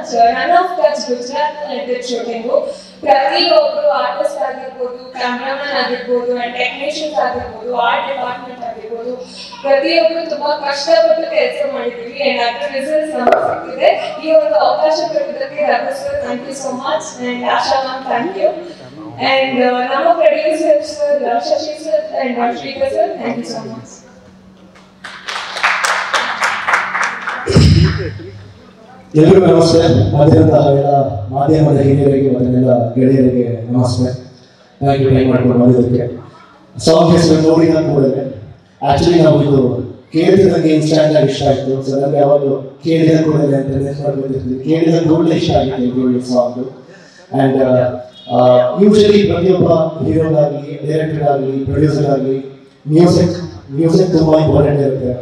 Much. Run of ಕಚ್ ಗುಜರಾತ್ ನಡೆದ shooting. ಪ್ರತಿಯೊಬ್ಬರು artist ಆಗಿರ್ಬೋದು, ಕ್ಯಾಮ್ರಾಮನ್ ಆಗಿರ್ಬೋದು, ಅಂಡ್ ಟೆಕ್ನಿಷಿಯನ್ಸ್ ಆಗಿರ್ಬೋದು, ಆರ್ಟ್ ಡಿಪಾರ್ಟ್ಮೆಂಟ್ ಆಗಿರ್ಬೋದು, ಪ್ರತಿಯೊಬ್ಬರು ತುಂಬಾ ಕಷ್ಟಪಟ್ಟು ಕೆಲಸ ಮಾಡಿದ್ದೀವಿ. ಅಂಡ್ ಅದರ ರಿಸಲ್ಟ್ಸ್ ನಮಗೆ ಸಿಕ್ಕಿದೆ. ಈ ಒಂದು ಅವಕಾಶ ಕೊಟ್ಟಿದ್ದಕ್ಕೆ Raghu sir thank you so much. And Asha ma'am thank you. And ನಮ್ಮ producers Shashi sir and Shrikar sir thank you so much. ಎಲ್ಲರಿಗೂ ನಮಸ್ತೆ. ಮಾಧ್ಯಮದ ಎಲ್ಲ ಮಾಧ್ಯಮದ ಹಿರಿಯರಿಗೆ ಮತ್ತೆಲ್ಲ ಗೆಳೆಯರಿಗೆ ನಮಸ್ತೆ. ಥ್ಯಾಂಕ್ ಯು ಟೈಮ್ ಮಾಡ್ಕೊಂಡು ಮಾಡಿದ್ದಕ್ಕೆ. ಸಾಂಗ್ ಹೆಸರು ನೋಡಿದ ಕೂಡಲೇ ಆಕ್ಚುಲಿ ನಾವು ಇದು ಕೇಳಿದಂಗೆ ಇನ್ಸ್ಟಾಂಟ್ ಆಗಿ ಇಷ್ಟ ಆಯಿತು. ಸೊ ನನಗೆ ಯಾವಾಗಲೂ ಕೇಳಿದ ಕೂಡಲೇ ಅಂತ ನೆನಪು ಕೇಳಿದ ಕೂಡಲೇ ಇಷ್ಟ ಆಗಿತ್ತು ಈ ಸಾಂಗು. ಆ್ಯಂಡ್ ಯೂಶಲಿ ಪ್ರತಿಯೊಬ್ಬ ಹೀರೋಗಾಗಲಿ, ಡೈರೆಕ್ಟರ್ ಆಗಲಿ, ಪ್ರೊಡ್ಯೂಸರ್ ಆಗಲಿ ಮ್ಯೂಸಿಕ್ ತುಂಬ ಇಂಪಾರ್ಟೆಂಟ್ ಇರುತ್ತೆ.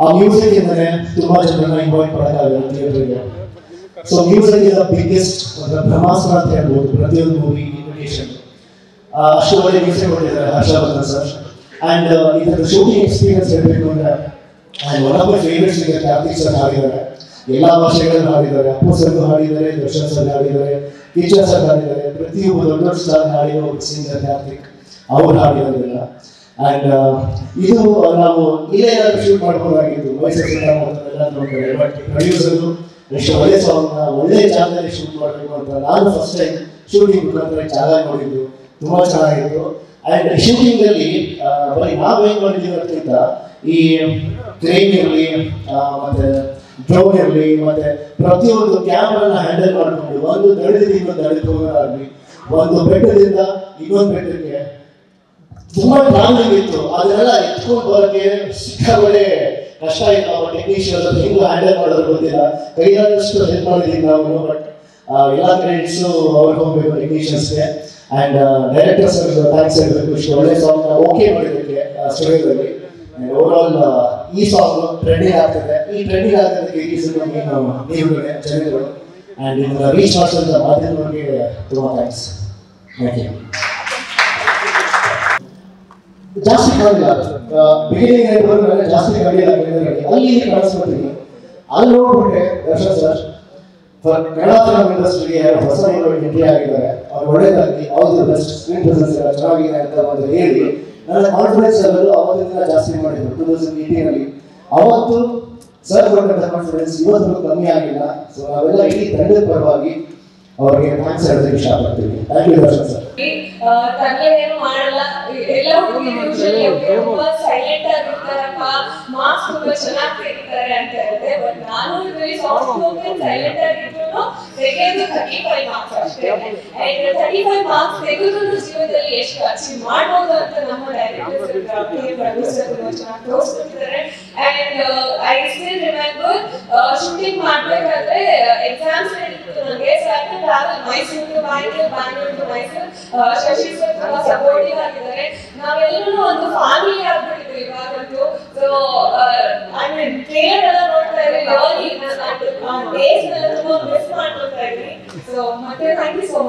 ಆ ಮ್ಯೂಸಿಕ್ ಇಂದಲೇ ತುಂಬಾ ಜನರನ್ನ ಇನ್ವೈಟ್ ಮಾಡೋಕ್ಕಾಗುತ್ತೆ ಥಿಯೇಟರ್ಗೆ. So music is the biggest ಬ್ರಹ್ಮಾಸ್ತ್ರ ಅಂತ ಹೇಳ್ಬೋದು ಪ್ರತಿಯೊಂದು ಮೂವಿ ಇನ್ವಿಟೇಷನ್. ಅಷ್ಟು ಒಳ್ಳೆ ಮ್ಯೂಸಿಕ್ ಕೊಟ್ಟಿದ್ದಾರೆ ಹರ್ಷವರ್ಧನ್ ಸರ್. ಆ್ಯಂಡ್ ಇದರ ಶೂಟಿಂಗ್ ಎಕ್ಸ್ಪೀರಿಯನ್ಸ್ ಹೇಳಬೇಕು ಅಂದರೆ and one of my favourites ಈಗ ಕಾರ್ತಿಕ್ ಸರ್ ಹಾಡಿದ್ದಾರೆ. ಎಲ್ಲ ಭಾಷೆಗಳನ್ನು ಹಾಡಿದ್ದಾರೆ. ಅಪ್ಪು ಸರ್ ಹಾಡಿದ್ದಾರೆ, ದರ್ಶನ್ ಸರ್ ಹಾಡಿದ್ದಾರೆ, ಕಿಚ್ಚನ್ ಸರ್ ಹಾಡಿದ್ದಾರೆ. ಪ್ರತಿಯೊಬ್ಬರು ದೊಡ್ಡ ದೊಡ್ಡ ಸ್ಟಾರ್ ಹಾಡಿರೋ ಸಿಂಗರ್ ಕಾರ್ತಿಕ್ ಅವ್ರು ಹಾಡಿರೋದಿಲ್ಲ. ಆ್ಯಂಡ್ ಇದು ನಾವು ಇಲ್ಲೇ ಏನಾದರೂ ಶೂಟ್ ಮಾಡ್ಬೋದಾಗಿತ್ತು ಮೈಸೂರಿನ ನೋಡ್ತಾರೆ. ಬಟ್ ಪ್ರೊಡ್ಯೂಸರು ಎಷ್ಟು ಒಳ್ಳೆ ಸಾಂಗ್ನ ಒಳ್ಳೆ ಜಾಗದಲ್ಲಿ ಶೂಟ್ ಮಾಡಬೇಕು ಅಂತ ನಾನು ಫಸ್ಟ್ ಟೈಮ್ ಶೂಟಿಂಗ್ ಮುಖಾಂತರ ಜಾಗ ನೋಡಿದ್ದು ತುಂಬ ಚೆನ್ನಾಗಿತ್ತು. ಆ್ಯಂಡ್ ಶೂಟಿಂಗಲ್ಲಿ ಬರೀ ನಾವು ಏನು ಮಾಡಿದ್ದೀವಿ ಅದಕ್ಕಿಂತ ಈ ಕ್ರೇನ್ ಇರಲಿ, ಮತ್ತು ಡ್ರೋನ್ ಇರಲಿ, ಮತ್ತು ಪ್ರತಿಯೊಂದು ಕ್ಯಾಮ್ರಾನ ಹ್ಯಾಂಡಲ್ ಮಾಡಿಕೊಂಡು ಒಂದು ದಡದಿಂದ ಇನ್ನೊಂದು ದಡಕ್ಕೆ ಹೋಗೋದಾಗಲಿ, ಒಂದು ಬೆಟ್ಟದಿಂದ ಇನ್ನೊಂದು ಬೆಟ್ಟಕ್ಕೆ ತುಂಬಾ ಟ್ರಾವೆಲಿಂಗ್ ಇತ್ತು. ಅದನ್ನೆಲ್ಲ ಎತ್ಕೊಂಡು ಬರೋಕ್ಕೆ ಸಿಕ್ಕಾಬಳೆ ಕಷ್ಟ ಆಯಿತು. ನಮ್ಮ ಟೆಕ್ನಿಷಿಯನ್ಸ್ ಹೆಂಗೆ ಹ್ಯಾಂಡಲ್ ಮಾಡೋದು ಗೊತ್ತಿಲ್ಲ. ಕೈಯಾದಷ್ಟು ಹೆಲ್ಪ್ ಮಾಡಿದ್ದೀವಿ ನಾವು. ಬಟ್ ಎಲ್ಲ ಕ್ರೆಡಿಟ್ಸು ಅವ್ರಿಗೆ ಹೋಗಬೇಕು ಟೆಕ್ನಿಷಿಯನ್ಸ್ಗೆ. ಆ್ಯಂಡ್ ಡೈರೆಕ್ಟರ್ ಸರ್ ಥ್ಯಾಂಕ್ಸ್ ಹೇಳಬೇಕು ಇಷ್ಟು ಒಳ್ಳೆ ಸಾಂಗ್ನ ಓಕೆ ಮಾಡಿದ್ದಕ್ಕೆ ಸ್ಟುಡಿಯೋದಲ್ಲಿ. ಆ್ಯಂಡ್ ಓವರ್ ಆಲ್ ಈ ಸಾಂಗ್ ಟ್ರೆಂಡಿಂಗ್ ಆಗ್ತದೆ. ಈ ಟ್ರೆಂಡಿಂಗ್ ಆಗೋದಕ್ಕೆ ಈ ನೀವುಗಳೇ ಜನಗಳು ಆ್ಯಂಡ್ ಇದನ್ನು ರೀಚ್ ಮಾಡಿಸೋದ ಮಾಧ್ಯಮಗಳಿಗೆ ತುಂಬ ಥ್ಯಾಂಕ್ಸ್. Thank you. ಜಾಸ್ತಿ ಕಾಣಿಲ್ಲ ಬಿಗಿನಿಂಗ್ ಹೇಳ್ಕೊಂಡ್ರೆ ಜಾಸ್ತಿ ಕಾಣಿಲ್ಲ. ಅಲ್ಲಿ ಇಲ್ಲಿ ಕಾಣಿಸ್ಕೊತೀನಿ. ಅಲ್ಲಿ ನೋಡ್ಬಿಟ್ಟೆ ದರ್ಶನ್ ಸರ್ ಕನ್ನಡ ಫಿಲ್ಮ್ ಇಂಡಸ್ಟ್ರಿಗೆ ಹೊಸ ಎಂಟ್ರಿ ಆಗಿದ್ದಾರೆ. ಅವ್ರು ಒಳ್ಳೇದಾಗಿ all the best, screen presence ಎಲ್ಲ ಚೆನ್ನಾಗಿದೆ ಅಂತ ಒಂದು ಹೇಳಿ ನನ್ನ ಕಾನ್ಫಿಡೆನ್ಸ್ ಲೆವೆಲ್ ಅವತ್ತಿಂದ ಜಾಸ್ತಿ ಮಾಡಿದ್ರು 2018 ಅವತ್ತು ಸರ್ ಕೊಟ್ಟಂತ ಕಾನ್ಫಿಡೆನ್ಸ್ ಇವತ್ತು ಕಮ್ಮಿ ಆಗಿಲ್ಲ. ಸೊ ನಾವೆಲ್ಲ ಇಡೀ ತಂಡದ ಪರವಾಗಿ ಅವ್ರಿಗೆ ಥ್ಯಾಂಕ್ಸ್ ಹೇಳೋದಕ್ಕೆ ಇಷ್ಟಪಡ್ತೀವಿ. Thank you Darshan sir. ಏನು ಮಾಡಲ್ಲ, ಎಲ್ಲ ತುಂಬಾ ಸೈಲೆಂಟ್ ಆಗಿರ್ತಾರಪ್ಪ, ಮಾರ್ಕ್ಸ್ ತುಂಬಾ ಚೆನ್ನಾಗಿ ತೆಗಿತಾರೆ ಅಂತ ಹೇಳಿದೆ. ಬಟ್ ನಾನು ಸಾಫ್ಟ್ ಸ್ಪೋಕನ್ ಸೈಲೆಂಟ್ ಆಗಿದ್ರು ತೆಗೆಯೋದು 35 ಮಾರ್ಕ್ಸ್ ಅಷ್ಟೇ. ಅಂಡ್ 35 ಮಾರ್ಕ್ಸ್ ತೆಗೆದು ಜೀವನದಲ್ಲಿ ಎಷ್ಟು ಅಚೀವ್ ಮಾಡ್ಬೋದು ಅಂತ ನಮ್ಮ ಡೈರೆಕ್ಟರ್ ಪ್ರೊಡ್ಯೂಸರ್ ಚೆನ್ನಾಗಿ ತೋರಿಸ್ಕೊಟ್ಟಿದ್ದಾರೆ. And I still remember shooting ಮಾಡ್ಬೇಕಾದ್ರೆ ಎಕ್ಸಾಮ್ಸ್ ನಡೀತಿತ್ತು ನನಗೆ. So I can travel Mysuru to Bangalore, Bangalore to Mysuru. Shashi sir ತುಂಬಾ ಸಪೋರ್ಟಿವ್ ಆಗಿದ್ದಾರೆ. ನಾವೆಲ್ಲರೂ ಒಂದು ಫ್ಯಾಮಿಲಿ ಆಗ್ಬಿಟ್ಟಿದ್ವಿ ಇವಾಗಂತೂ. ಸೊ ಐ ಮೀನ್ ಟ್ರೇಲರ್ ಎಲ್ಲ ನೋಡ್ತಾ ಇದ್ರೆ ಡೇಸ್ ಎಲ್ಲ ತುಂಬಾ ಮಿಸ್ ಮಾಡ್ಕೊಳ್ತಾ ಇದ್ವಿ. ಸೊ ಮತ್ತೆ ಥ್ಯಾಂಕ್ ಯು ಸೋ ಮಚ್.